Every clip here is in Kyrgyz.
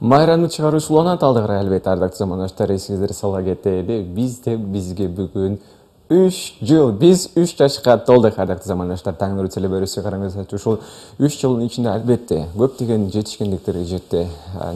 Майрамды чыгаруучуларына талдыгыра албетте ардактуу замандаштар, эсиңиздерге сала кетели. Бизге бүгүн 3 жыл, биз 3 жашка толдук ардактуу замандаштар. Таң нуру телебөрүсү караңыздар. Ушул 3 жылдын ичинде албетте көптөгөн жетишкендиктерге жетти.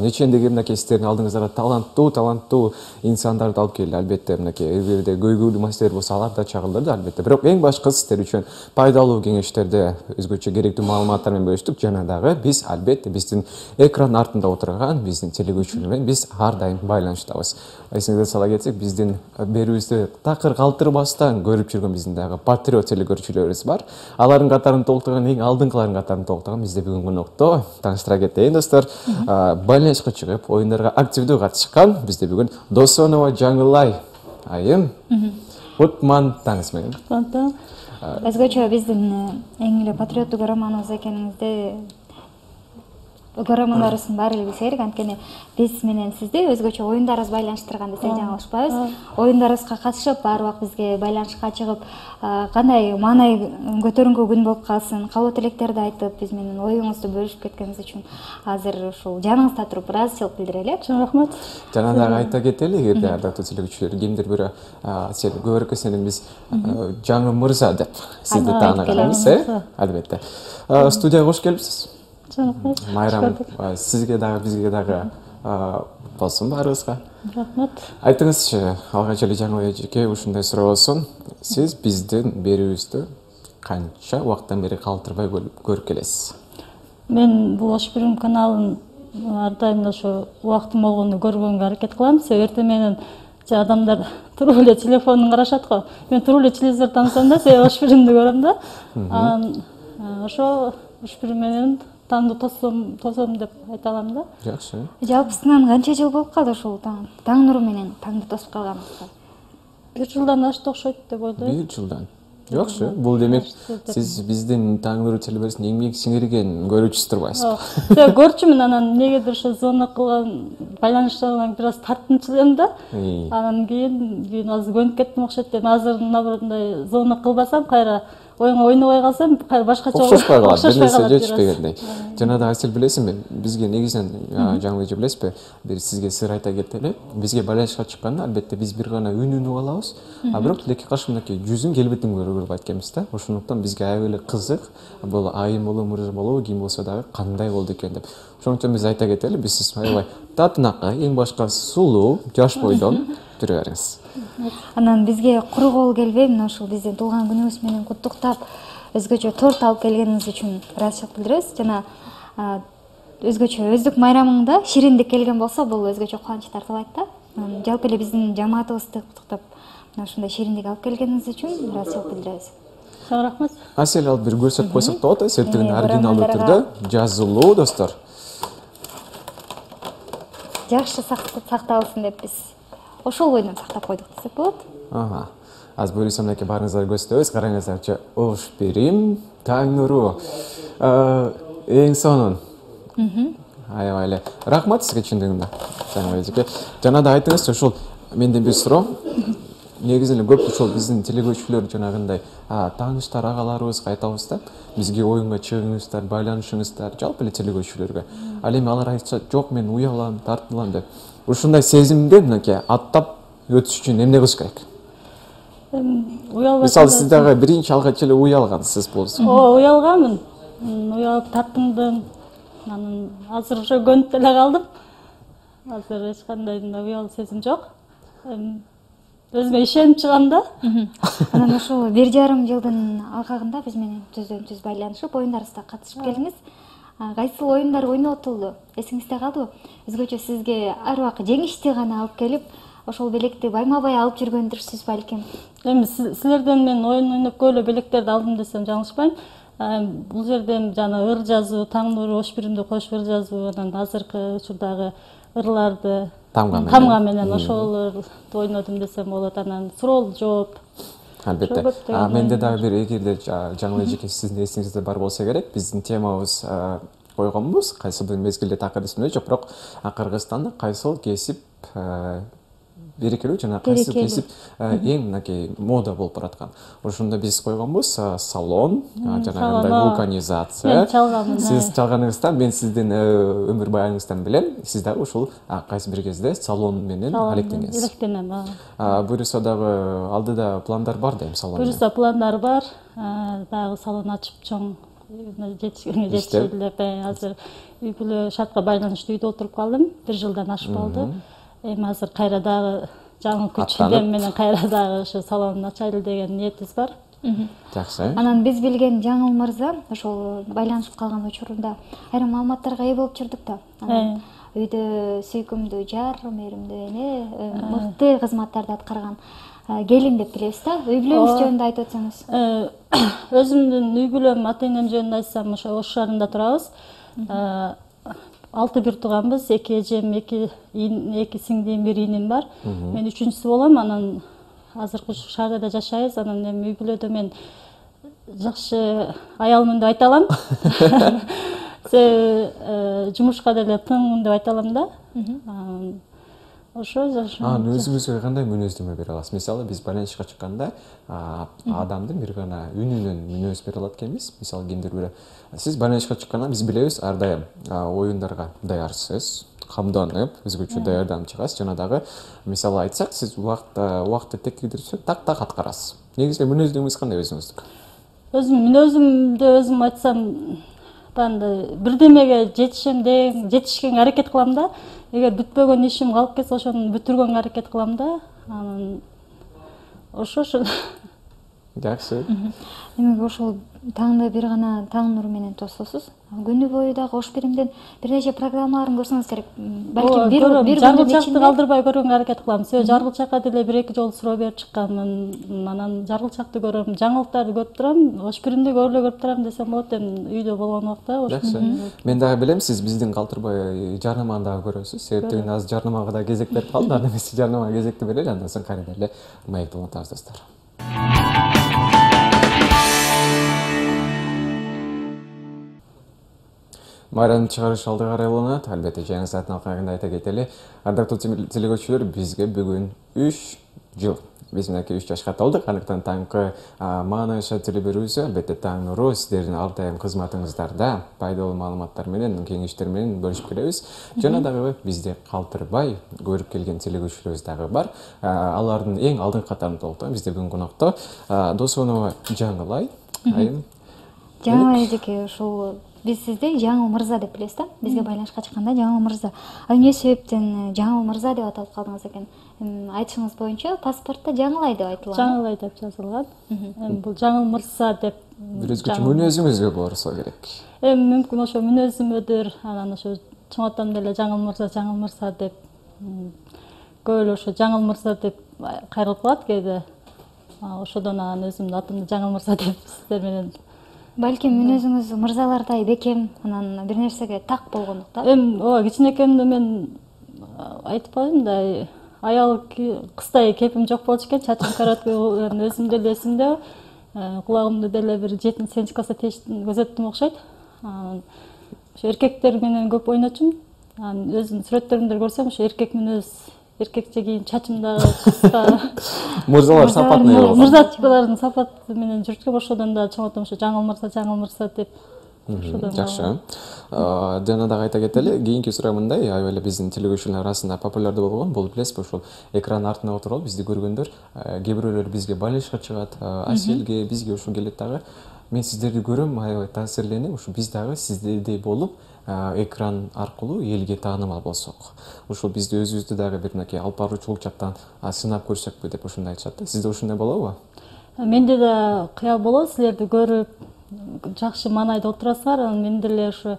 Нечендеги мынакей сиздердин алдыңыздарга таланттуу инсандарды алып келди. Албетте мынакей эгерде көйгөйлүү маселелер болсо алар да чагылдырды албетте. Бирок эң башкысы сиздер үчүн пайдалуу кеңештерди, өзгөчө керектүү маалыматтар менен бөлүштүк. Жана дагы биз албетте биздин экран артында отурган биздин телегөчүлөр менен биз ар дайым байланыштабыз. Эсиңизге сала кетсек, биздин берүүбүздү такыр калтырбастан көрүп жүргөн биздин дагы патриот телегөрүүчүлөрүбүз бар. Алардын катарын толуктаган, эң алдыңкылардын катарын толуктаган бизде бүгүн конокто. Тааныштыра кетейин достор. Байланышка чыгып, оюндарга активдүү катышкан бизде бүгүн Досонова Жаңылай айым. Утман таңыз менен. Өзгөчө биздин эң эле патриоттук көрөрманыбыз экениңизди көрөрмандарыбыздын баары эле билсе керек. Анткени биз менен сизди өзгөчө оюндарыбыз байланыштырган десек жаңылышпайбыз. Оюндарыбызга катышып, баары убак бизге байланышка чыгып, кандай маанай көтөрүнгү күн болуп калсын, каалоо тилектерди айтып, биз менен оюңузду бөлүшүп кеткениңиз үчүн азыр ушул жаныңызда туруп ыраазычылык билдирели. Чоң рахмат. Жана дагы айта кетели, эгерде ардактуу телегөрүүчүлөр кимдир бирөө сен көбүрөөк сенин биз жаңы мырза деп сизди тааныганбыз, албетте. Студияга кош келипсиз. Майрам, сизге дагы бизге дагы болсун баарыбызга. Рахмат. Айтыңызчы, алгач эле Жаңылай эжеке ушундай суроо болсун. Сиз биздин берүүбүздү канча убакыттан бери калтырбай көрүп келесиз? Мен бул Ош Бирим каналын ар дайым ошо убактым болгондо көргөнгө аракет кылам. Себеби эртең менен адамдар туруп эле телефонун карашат го. Мен туруп эле телевизорду таңсам да, себеби Ош Биримди көрөм да. Ошо Ош Бирим менен таңды тосом деп айта алам да. Жакшы. Жалпысынан канча жыл болуп калды ушул таң нуру менен таңды тосуп калганыңызга? 1 жылдан ашты окшойт деп ойлойм. 1 жылдан. Жакшы. Бул демек сиз биздин Таң нуру телебөрүсүнүн эмгек сиңирген көрүүчүсү турбайсызбы? Себеби көрчүмүн, анан негедир ошо звонок кылган байланыштан бир аз тартынчылыгым да. Анан кийин азыр көнүп кеттим окшойт деп. Азыр наоборот мындай звонок кылбасам, кайра оюңа ойнобой калсам, кайра башкача окшошпой калат, бир нерсе жетишпегендей. Жана да сиз билесизби, бизге негизинен Жаңылай эже билесизби, бир сизге сыр айта кетели. Бизге байланышка чыкканда албетте биз бир гана үнүнү алабыз, а бирок тилекке каршы мынакей жүзүн келбетин көрүп айтканбыз да. Ошондуктан бизге аябай кызык, бул айым болобу, мырза болобу, ким болсо дагы кандай болду экен деп. Ошон үчүн биз айта кетели, биз сиз аябай татынакай, эң башка сулуу, жаш бойдон жүрө бериңиз. Анан бизге куру кол келбей, мына ушул биздин туулган күнүбүз менен куттуктап, өзгөчө торт алып келгениңиз үчүн ыраазычылык билдиребиз. Жана өзгөчө өздүк майрамыңда шириндик келген болсо, бул өзгөчө кубаныч тартылайт да. Жалпы эле биздин жамаатыбызды куттуктап, мына ушундай шириндик алып келгениңиз үчүн ыраазычылык билдиребиз. Чоң рахмат. Асель алып бир көрсөтүп койсок да болот, сертигин оригиналдуу түрдө жазылуу достор. Жакшы сакталсын деп биз ошол бойдон сактап койдук десек болот. Аз буюрса мынакей баарыңыздарды көрсөтөбүз, караңыздарчы. Ош Бирим, Таң нуру. Эң сонун. Аябай эле. Рахмат сизге чындыгында. Жаңылай эжеке. Жана да айтыңызчы, ушул менден бир суроо. Негизи эле көп ушул биздин телегөрүүчүлөр жанагындай тааныштар агаларыбызга айтабыз да, бизге оюнга чыгыңыздар, байланышыңыздар, жалпы эле телегөрүүчүлөргө. Ал эми алар айтса, жок мен уялам, тартынам деп. Ушундай сезимге мынакей аттап өтүш үчүн эмне кылыш керек? Мисалы сиз дагы биринчи алгач эле уялгансыз болсун. Уялганмын. Уялып тартындым. Анан азыр ошо көнүп деле калдым. Азыр эч кандай уялуу сезим жок. Өзүмө ишенип чыгам да. Анан ушул 1,5 жылдын алкагында биз менен түздөн-түз байланышып, оюндарыбызга катышып келиңиз. Кайсыл оюндар ойнотулду? Эсиңизде калдыбы? Өзгөчө сизге ар убакыт жеңишти гана алып келип, ошол белекти байма-бай алып жүргөндүрсүз балким. Эми силерден мен оюн ойноп көп эле белектерди алдым десем жаңылышпайм. Бул жерде жана ыр жазуу, Таң нуру, Ош Биримди кош ыр жазуу, анан азыркы учурдагы ырларды тамга менен ошолорду ойнодум десем болот. Анан суроол жооп. Албетте. Менде дагы бир эгерде Жаңылай эжеке сиздин эсиңизде бар болсо керек, биздин темабыз койгонбуз. Кайсы бир мезгилде такыр эсимде жок, бирок Кыргызстанда кайсыл кесип берекелүү жана кайсы Берекелүү. кесип эң мынакей мода болуп бараткан. Ошондо биз койгонбуз салон, жанагындай салон, вулканизация. Мен чалганмын, Сиз чалганыңыздан мен сиздин өмүр баяныңыздан билем. Сиз дагы ушул кайсы бир кезде салон менен алектенгенсиз. Алектенем. Буюрса дагы алдыда пландар бар да эми салон менен. Буюрса пландар бар. Дагы салон ачып чоң жетишели деп азыр үй бүлө шартка байланыштуу үйдө отуруп калдым. 1 жылдан ашып калды. Эми азыр кайра дагы жаңы күч дем менен кайра дагы ошо салонду ачайлы деген ниетибиз бар. Жакшы. Анан биз билген Жаңыл мырза ошол байланышып калган учурунда айрым маалыматтарга ээ болуп жүрдүк да. Анан үйдө сүйкүмдүү жар, мээримдүү эне, мыкты кызматтарды аткарган келин деп билебиз да. Үй бүлөңүз жөнүндө айтып өтсөңүз. Өзүмдүн үй бүлөм, ата энем жөнүндө айтсам, ошо Ош шаарында турабыз. 6 бир тууганбыз, 2 эжем, 2 сиңдим, 1 иним бар. Мен 3-үчүсү болом, анан азыркы шаарда жашайбыз. Анан эми үй бүлөдө мен жакшы аялмын деп айта алам. Жумушка деле тыңмын деп айта алам да. Ошо өзүңүзгө кандай мүнөздөмө бере аласыз? Мисалы биз байланышка чыкканда адамдын бир гана үнүнөн мүнөз бере алат экенбиз. Мисалы кимдир бир сиз байланышка чыкканда биз билебиз ар дайым оюндарга даярсыз, камданып, өзгөчө даярданып чыгасыз. Жана дагы мисалы айтсак, сиз убакытты текидирсөк так аткарасыз. Негизи мүнөздөмүңүз кандай өзүңүздүк? Мүнөзүмдү өзүм айтсам, бирдемеге жетишкенге аракет кылам да. Эгер бүтпөгөн ишим калып кетсе, ошону бүтүргөнгө аракет кылам да. Анан ошо. Жакшы. Демек ошол таңда бир гана таң нуру менен тососуз. Күнү бою дагы Ош биримдин бир нече программаларын көрсөңүз керек. Балким бир жаргылчакты калтырбай көргөнгө аракет кылам. Жаргылчакка деле 1-2 жолу суроо берип чыкканмын. Анан жаргылчакты көрөм, жаңылыктарды көрүп турам. Ош биримди көрүп турам десем болот. Эми үйдө болгон убакта. Жакшы. Мен дагы билем, сиз биздин калтырбай жарнаманы дагы көрөсүз. Себептен азыр жарнамага да кезек берип калды. Анан эмес жарнамага кезекти берели, андан соң кайра эле маекти улантабыз достор. Майранын чыгарышы алды карайланат. Албетте жаңы сааттын алкагында айта кетели. Ардактуу телекөрүүчүлөр, бизге бүгүн 3 жыл. Биз мынакей 3 жашка толдук. Андыктан таңкы маанайша теле берүүсү, албетте таң нуру сиздердин ар дайым кызматыңыздарда пайдалуу маалыматтар менен, кеңештер менен бөлүшүп келебиз. Жана дагы бизде калтырбай көрүп келген телекөрүүчүлөрүбүз дагы бар. Алардын эң алдыңкы катарында толукту. Бизде бүгүн конокто Досонова Жаңылай. Жаңылай эжеке, ушул биз сизди Жаңыл мырза деп билебиз да. Бизге байланышка чыкканда Жаңыл мырза. Эмне себептен Жаңыл мырза деп аталып калдыңыз экен? Айтышыңыз боюнча паспортто Жаңылай деп айтылган. Жаңылай деп жазылган. Эми бул Жаңыл мырза деп бир өзгөчө мүнөзүңүзгө болсо керек. Эми мүмкүн ошо мүнөзүмөдүр. Анан ошо чоңоттон деле Жаңыл мырза деп көп эле ошо Жаңыл мырза деп кайрылып калат кээде. Ошодон анан өзүмдүн атымды Жаңыл мырза деп сиздер менен. Балким мүнөзүңүз мырзалардай бекем, анан бир нерсеге так болгондуктан. Эми ооба, кичинекемде мен айтып коеюн да, аял кыздай кепим жок болчу экен, чачым короткой, өзүм деле эсимде, кулагымды деле бир 7-8 класста көзөттүм окшойт. Ошо эркектер менен көп ойночумун. Өзүмдүн сүрөттөрүмдү көрсөм, ошо эркек мүнөз, эркекче кийим, чачым дагы кыска. Мырзалар сапатный болгон. Мырзалардын сапаты менен жүрчүм, ошодон да чоңоттон ошо Жаңыл мырза деп. Жакшы. Жана дагы айта кетели, кийинки суроо мындай, аябай эле биздин телекөрүүчүлөр арасында популярдуу болгон, бул билесизби, ошол экран артына отуруп бизди көргөндөр, кээ бирөөлөр бизге байланышка чыгат, Аселге, бизге ушул келет дагы. Мен сиздерди көрөм, аябай таасирленип, ушу биз дагы сиздердей болуп, экран аркылуу элге таанымал болсок. Ушул бизди өзүбүздү дагы бир мынакей алып баруучулук жактан сынап көрсөкпү деп ушундай айтышат да. Сизде ушундай болобу? Менде да кыял болот, силерди көрүп, жакшы маанайда отурасыңар. Анан мен деле ошо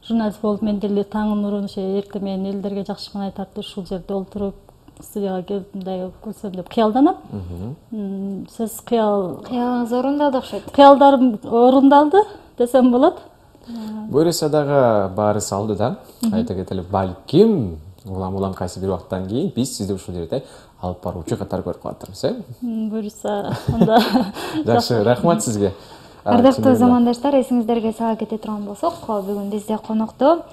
журналист болуп, мен деле таң нурун ошо эртең менен элдерге жакшы маанай тартып, ушул жерде олтуруп, студияга келип мындай көрсөм деп кыялданам. Сиз кыялыңыз орундалды окшойт. Кыялдарым орундалды десем болот. Буюрса дагы баарысы алдыда. Айта кетели, балким улам кайсы бир убакыттан кийин биз сизди ушул жерде алып баруучу катары көрүп калатырбыз, Буюрса, анда. Жакшы, рахмат сизге. Ардактуу замандаштар, эсиңиздерге сала кете турган болсок, бүгүн бизде конокто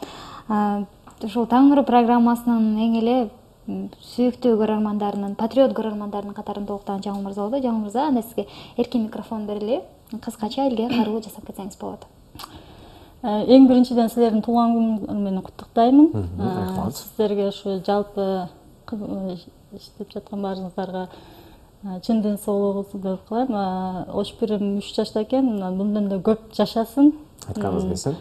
ушул Таң нуру программасынын эң эле сүйүктүү көрөрмандарынын, патриот көрөрмандарынын катарында уктаган Жаңыл мырза болду. Жаңыл мырза, анда сизге эркин микрофон берели. Кыскача элге кароо жасап кетсеңиз болот. Эң биринчиден силердин туулган күнүңөр менен куттуктаймын. Рахмат. Сиздерге ушу жалпы иштеп жаткан баарыңыздарга чын ден соолугуңузду деп кылайм. Ош Пирим 3 жашта экен, мындан да көп жашасын. Айтканыңыз келсин.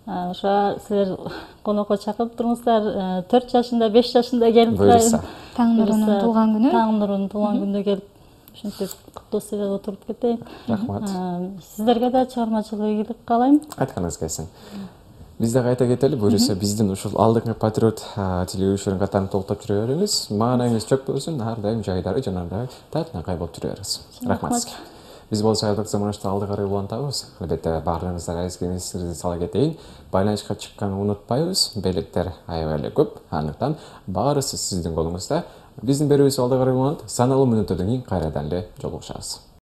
Ошо силер конокко чакырып туруңуздар. 4 жашында, 5 жашында келип Буюрса. Таңнурунун туулган күнү. Таңнурунун туулган күнүнө келип ушинтип куттук эле отуруп кетейин. Рахмат. Сиздерге да чыгармачылык ийгилик каалайм. Айтканыңыз келсин. Биз да кайта кетели, буюрса биздин ушул алдыңкы патриот телеведущиялардын катарын толуктап жүрө бериңиз. Маанайыңыз чөп болсун, ар дайым жайдары жанагындай татынакай болуп жүрө бериңиз. Рахмат сизге. Биз болсо айрылык заманашта алды карай улантабыз. Албетте баардыгыңыздарга эсиңизде сала кетейин. Байланышка чыкканды унутпайбыз. Белектер аябай эле көп. Андыктан баарысы сиздин колуңузда. Биздин берүүбүз алды карай уланат. Саналуу мүнөттөрдөн кийин кайрадан эле жолугушабыз.